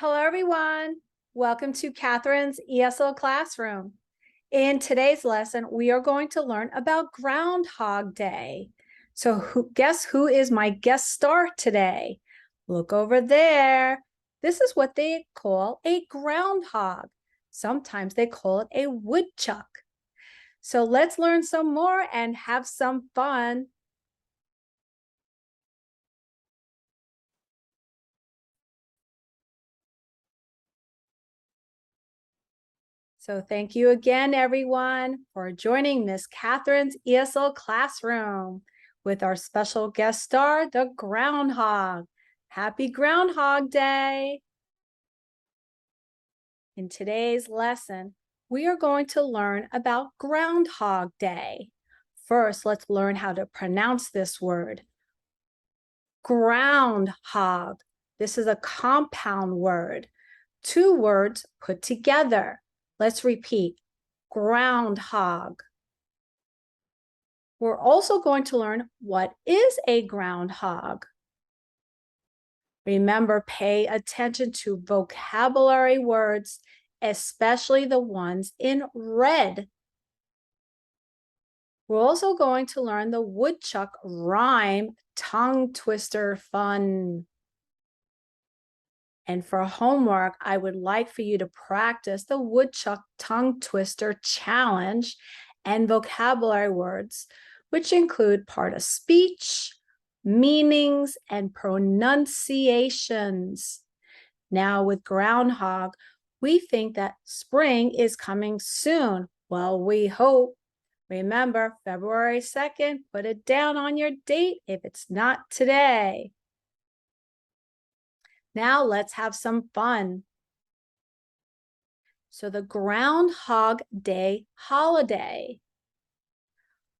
Hello, everyone. Welcome to Catherine's ESL classroom. In today's lesson, we are going to learn about Groundhog Day. So guess who is my guest star today? Look over there. This is what they call a groundhog. Sometimes they call it a woodchuck. So let's learn some more and have some fun. So thank you again, everyone, for joining Miss Catherine's ESL classroom with our special guest star, the Groundhog. Happy Groundhog Day. In today's lesson, we are going to learn about Groundhog Day. First, let's learn how to pronounce this word. Groundhog. This is a compound word. Two words put together. Let's repeat, groundhog. We're also going to learn what is a groundhog. Remember, pay attention to vocabulary words, especially the ones in red. We're also going to learn the woodchuck rhyme tongue twister fun. And for homework, I would like for you to practice the woodchuck tongue twister challenge and vocabulary words, which include part of speech, meanings, and pronunciations. Now with groundhog, we think that spring is coming soon. Well, we hope. Remember, February 2nd, put it down on your date if it's not today. Now let's have some fun. So the Groundhog Day holiday.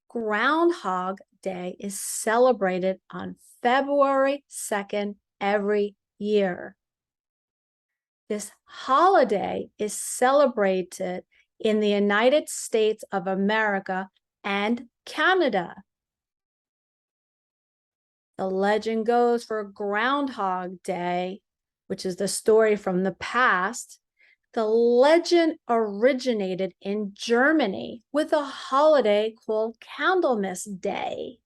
Groundhog Day is celebrated on February 2nd every year. This holiday is celebrated in the United States of America and Canada. The legend goes for Groundhog Day, which is the story from the past. The legend originated in Germany with a holiday called Candlemas Day.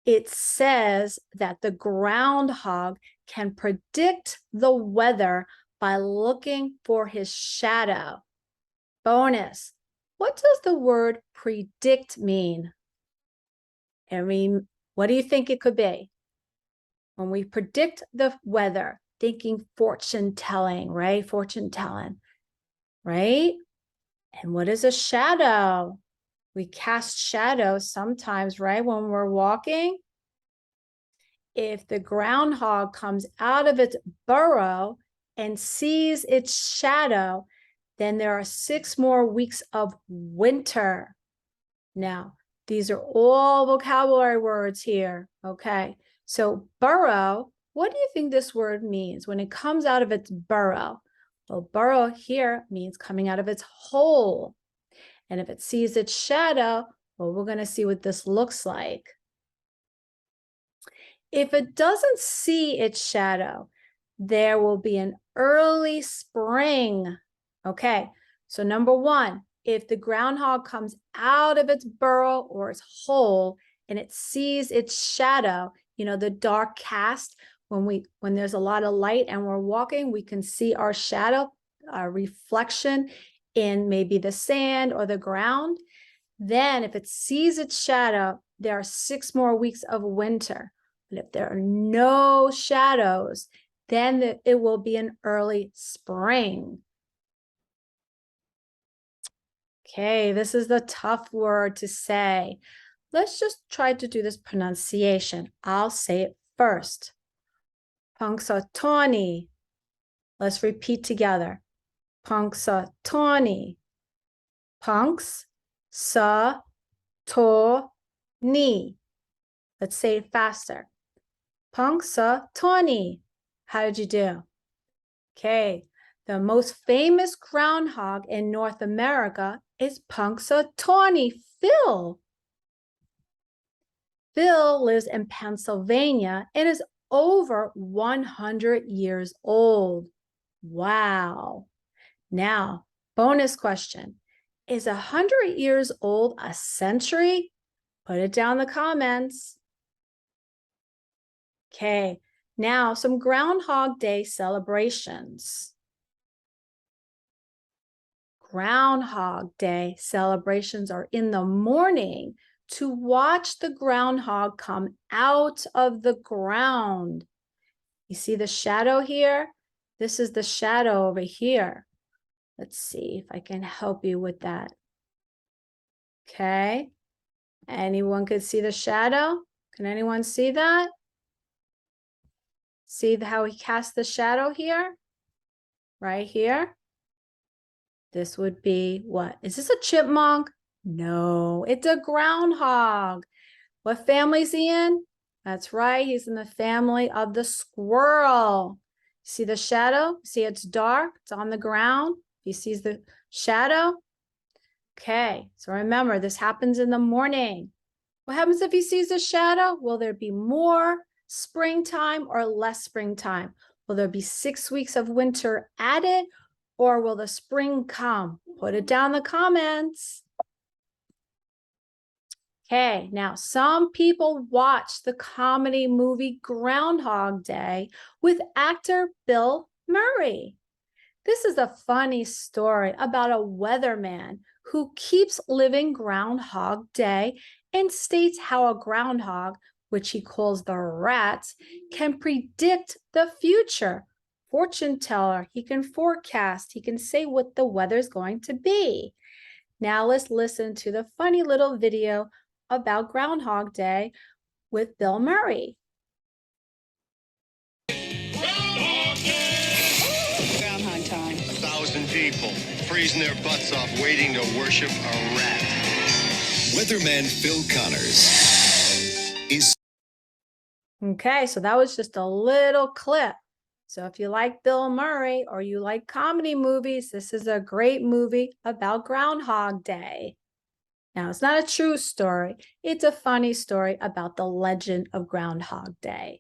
It says that the groundhog can predict the weather by looking for his shadow. Bonus, what does the word predict mean? What do you think it could be? When we predict the weather, thinking fortune telling, right? Fortune telling, right? And what is a shadow? We cast shadows sometimes, right? When we're walking. If the groundhog comes out of its burrow and sees its shadow, then there are 6 more weeks of winter. Now, these are all vocabulary words here, okay? So burrow, what do you think this word means when it comes out of its burrow? Well, burrow here means coming out of its hole. And if it sees its shadow, well, we're going to see what this looks like. If it doesn't see its shadow, there will be an early spring. Okay, so number 1, if the groundhog comes out of its burrow or its hole and it sees its shadow, you know, the dark cast, when there's a lot of light and we're walking, we can see our shadow, our reflection in maybe the sand or the ground. Then if it sees its shadow, there are 6 more weeks of winter. But if there are no shadows, then it will be an early spring. Okay, this is the tough word to say. Let's just try to do this pronunciation. I'll say it first. Punxsutawney. Let's repeat together. Punxsutawney. Punxsutawney. Let's say it faster. Punxsutawney. How did you do? Okay, the most famous groundhog in North America is Punxsutawney Phil. Phil lives in Pennsylvania and is over 100 years old. Wow. Now, bonus question. Is 100 years old a century? Put it down in the comments. Okay, now some Groundhog Day celebrations. Groundhog Day celebrations are in the morning to watch the groundhog come out of the ground. You see the shadow here? This is the shadow over here. Let's see if I can help you with that. Okay. Anyone could see the shadow? Can anyone see that? See how he cast the shadow here? Right here? This would be what? Is this a chipmunk? No, it's a groundhog. What family is he in? That's right, he's in the family of the squirrel. See the shadow? See it's dark, it's on the ground. He sees the shadow. Okay, so remember, this happens in the morning. What happens if he sees a shadow? Will there be more springtime or less springtime? Will there be 6 weeks of winter added, or will the spring come? Put it down in the comments. Okay, now some people watch the comedy movie Groundhog Day with actor Bill Murray. This is a funny story about a weatherman who keeps living Groundhog Day and states how a groundhog, which he calls the rat, can predict the future. Fortune teller, he can forecast, he can say what the weather's going to be. Now let's listen to the funny little video about Groundhog Day with Bill Murray. Groundhog time. 1,000 people freezing their butts off waiting to worship a rat. Weatherman Phil Connors is... Okay, so that was just a little clip. So if you like Bill Murray or you like comedy movies, this is a great movie about Groundhog Day. Now, it's not a true story. It's a funny story about the legend of Groundhog Day.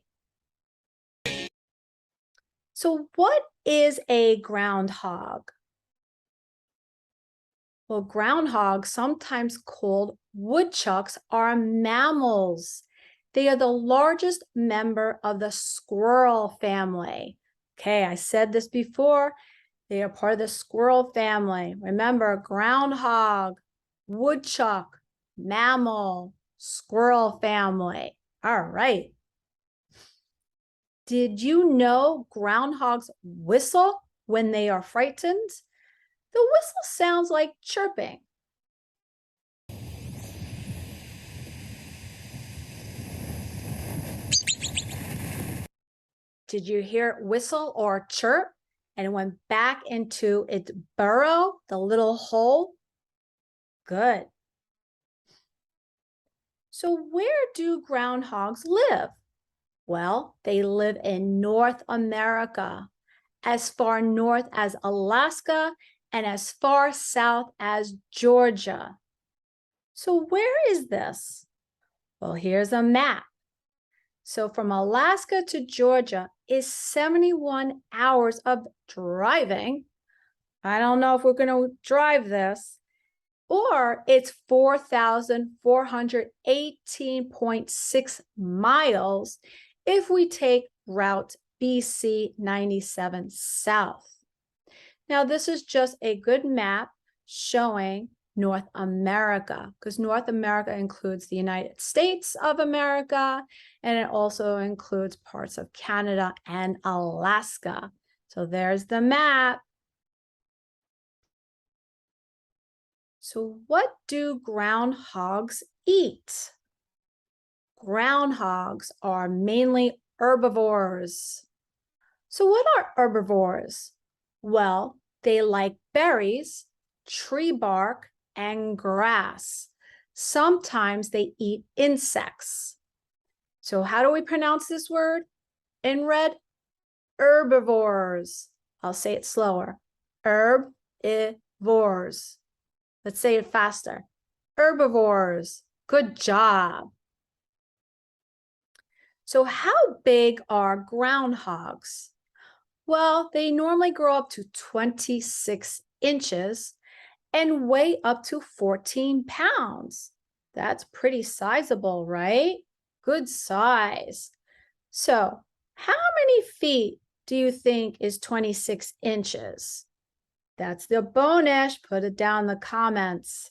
So what is a groundhog? Well, groundhogs, sometimes called woodchucks, are mammals. They are the largest member of the squirrel family. Okay, I said this before. They are part of the squirrel family. Remember, groundhog, woodchuck, mammal, squirrel family. All right. Did you know groundhogs whistle when they are frightened? The whistle sounds like chirping. Did you hear it whistle or chirp? And it went back into its burrow, the little hole? Good. So where do groundhogs live? Well, they live in North America, as far north as Alaska and as far south as Georgia. So where is this? Well, here's a map. So from Alaska to Georgia is 71 hours of driving. I don't know if we're going to drive this. Or it's 4,418.6 miles if we take route BC 97 south. Now, this is just a good map showing North America, because North America includes the United States of America, and it also includes parts of Canada and Alaska. So there's the map. So what do groundhogs eat? Groundhogs are mainly herbivores. So what are herbivores? Well, they like berries, tree bark, and grass. Sometimes they eat insects. So how do we pronounce this word in red? Herbivores. I'll say it slower. Herbivores. Let's say it faster. Herbivores. Good job. So how big are groundhogs? Well, they normally grow up to 26 inches and weigh up to 14 pounds. That's pretty sizable, right? Good size. So, how many feet do you think is 26 inches? That's the bonus. Put it down in the comments.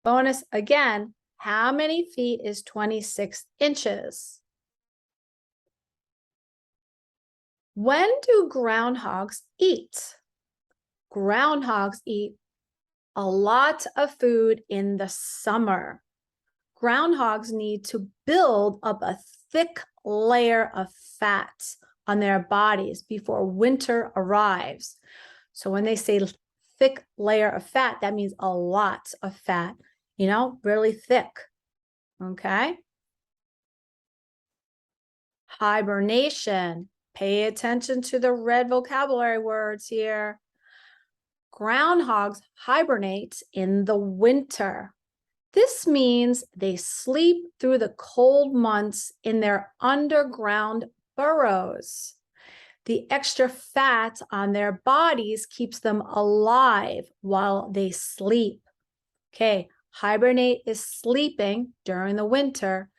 Bonus again, how many feet is 26 inches? When do groundhogs eat? Groundhogs eat a lot of food in the summer. Groundhogs need to build up a thick layer of fat on their bodies before winter arrives. So when they say thick layer of fat, that means a lot of fat, really thick. Okay. Hibernation. Pay attention to the red vocabulary words here. Groundhogs hibernate in the winter. This means they sleep through the cold months in their underground burrows. The extra fat on their bodies keeps them alive while they sleep. Okay, hibernate is sleeping during the winter.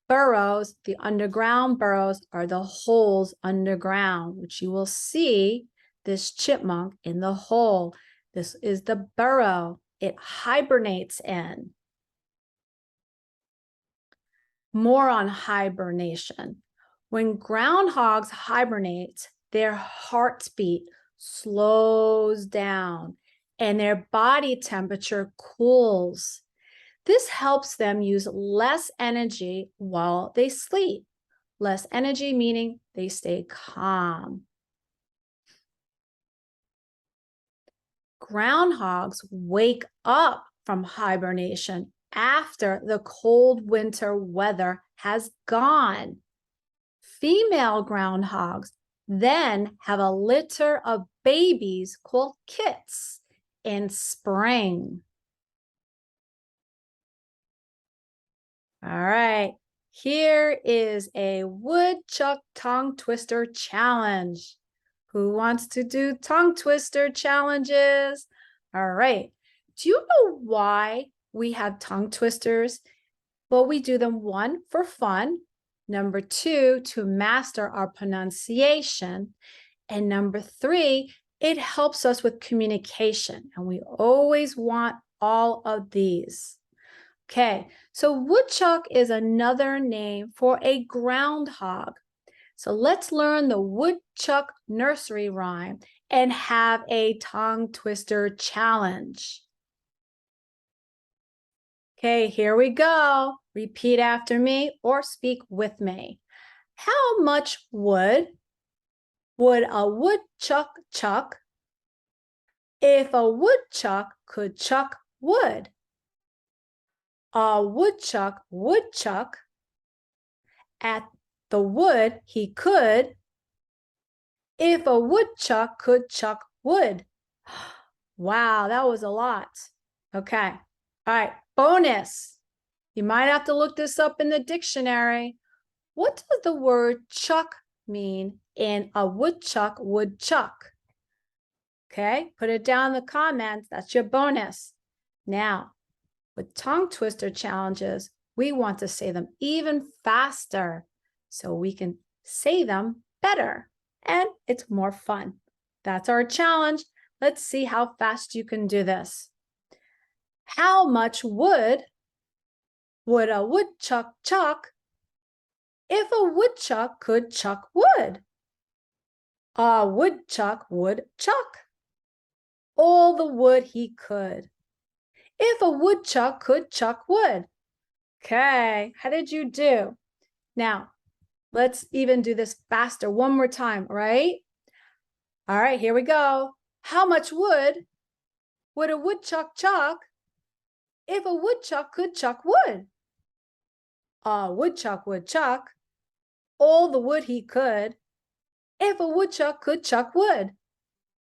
Burrows, the underground burrows, are the holes underground, which you will see this chipmunk in the hole. This is the burrow it hibernates in. More on hibernation. When groundhogs hibernate, their heartbeat slows down and their body temperature cools. This helps them use less energy while they sleep. Less energy meaning they stay calm. Groundhogs wake up from hibernation after the cold winter weather has gone. Female groundhogs then have a litter of babies called kits in spring. All right, here is a woodchuck tongue twister challenge. Who wants to do tongue twister challenges? All right, do you know why we have tongue twisters? Well, we do them, one, for fun. Number two, to master our pronunciation. And number three, it helps us with communication. And we always want all of these. Okay, so woodchuck is another name for a groundhog. So let's learn the woodchuck nursery rhyme and have a tongue twister challenge. Okay, here we go. Repeat after me or speak with me. How much wood would a woodchuck chuck if a woodchuck could chuck wood? A woodchuck would chuck at the wood he could if a woodchuck could chuck wood. Wow, that was a lot. Okay. All right, bonus. You might have to look this up in the dictionary. What does the word chuck mean in a woodchuck would chuck? Okay, put it down in the comments. That's your bonus. Now, with tongue twister challenges, we want to say them even faster so we can say them better and it's more fun. That's our challenge. Let's see how fast you can do this. How much wood would a woodchuck chuck if a woodchuck could chuck wood? A woodchuck would chuck all the wood he could if a woodchuck could chuck wood. Okay, how did you do? Now, let's even do this faster one more time, right? All right, here we go. How much wood would a woodchuck chuck if a woodchuck could chuck wood? A woodchuck would chuck all the wood he could if a woodchuck could chuck wood.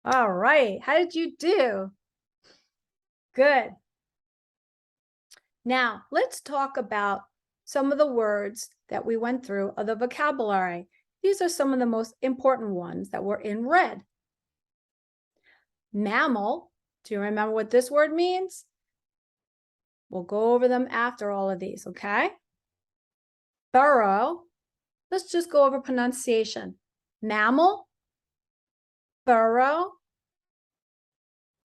All right, how did you do? Good. Now, let's talk about some of the words that we went through of the vocabulary. These are some of the most important ones that were in red. Mammal, do you remember what this word means? We'll go over them after all of these, okay? Burrow, let's just go over pronunciation. Mammal, burrow,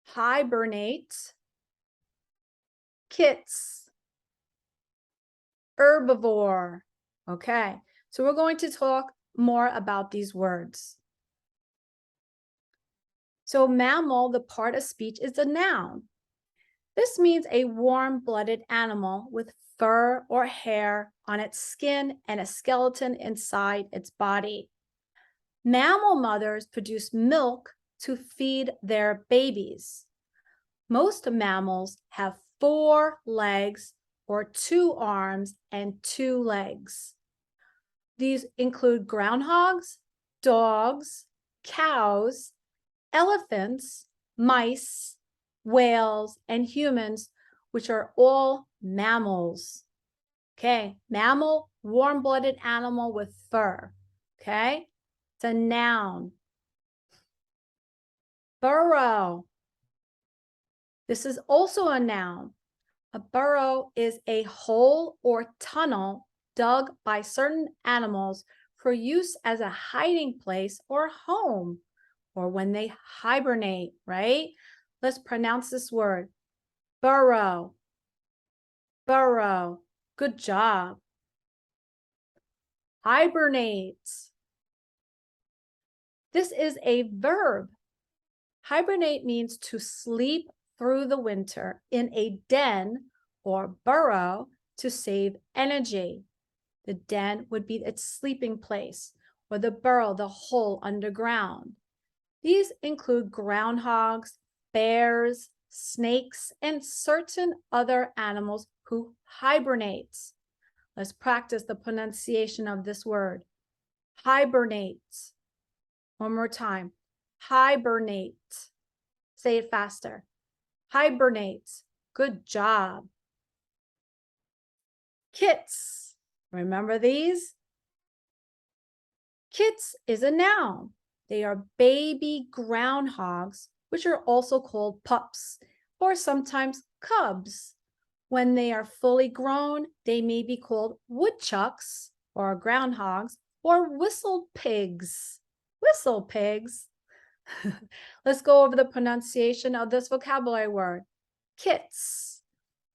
hibernate, kits, herbivore. Okay, so we're going to talk more about these words. So mammal, the part of speech, is a noun. This means a warm-blooded animal with fur or hair on its skin and a skeleton inside its body. Mammal mothers produce milk to feed their babies. Most mammals have 4 legs or 2 arms and 2 legs. These include groundhogs, dogs, cows, elephants, mice, whales, and humans, which are all mammals. Okay, mammal, warm-blooded animal with fur. Okay, it's a noun. Burrow. This is also a noun. A burrow is a hole or tunnel dug by certain animals for use as a hiding place or home, or when they hibernate, right? Let's pronounce this word. Burrow. Burrow. Good job. Hibernate. This is a verb. Hibernate means to sleep through the winter in a den or burrow to save energy. The den would be its sleeping place, or the burrow, the hole underground. These include groundhogs, bears, snakes, and certain other animals who hibernate. Let's practice the pronunciation of this word. Hibernate. One more time. Hibernate. Say it faster. Hibernate. Good job. Kits. Remember these? Kits is a noun. They are baby groundhogs, which are also called pups, or sometimes cubs. When they are fully grown, they may be called woodchucks, or groundhogs, or whistle pigs. Whistle pigs. Let's go over the pronunciation of this vocabulary word. Kits.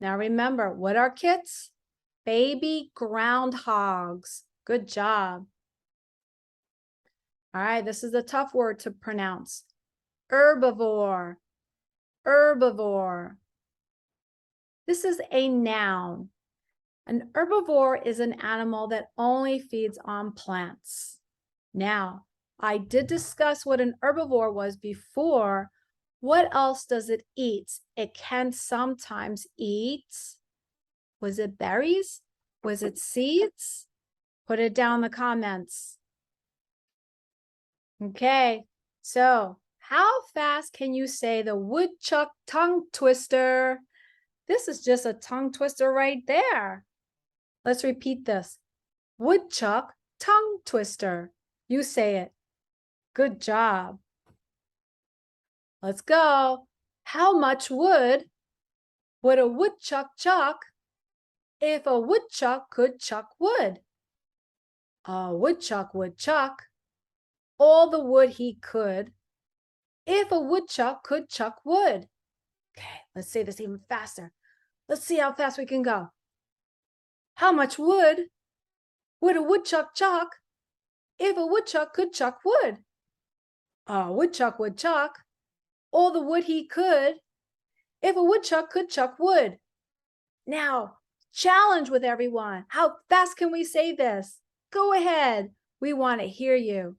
Now remember, what are kits? Baby groundhogs. Good job. All right, this is a tough word to pronounce. Herbivore. Herbivore. This is a noun. An herbivore is an animal that only feeds on plants. Now, I did discuss what an herbivore was before. What else does it eat? It can sometimes eat, was it berries? Was it seeds? Put it down in the comments. Okay, so how fast can you say the woodchuck tongue twister? This is just a tongue twister right there. Let's repeat this. Woodchuck tongue twister. You say it. Good job. Let's go. How much wood would a woodchuck chuck if a woodchuck could chuck wood? A woodchuck would chuck all the wood he could if a woodchuck could chuck wood. Okay, let's say this even faster. Let's see how fast we can go. How much wood would a woodchuck chuck if a woodchuck could chuck wood? A woodchuck would chuck all the wood he could if a woodchuck could chuck wood. Now, challenge with everyone. How fast can we say this? Go ahead. We want to hear you.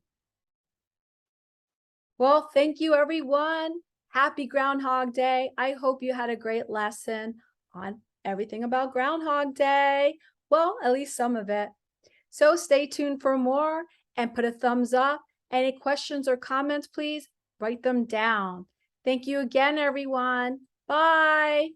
Well, thank you, everyone. Happy Groundhog Day. I hope you had a great lesson on everything about Groundhog Day. Well, at least some of it. So stay tuned for more and put a thumbs up. Any questions or comments, please write them down. Thank you again, everyone. Bye.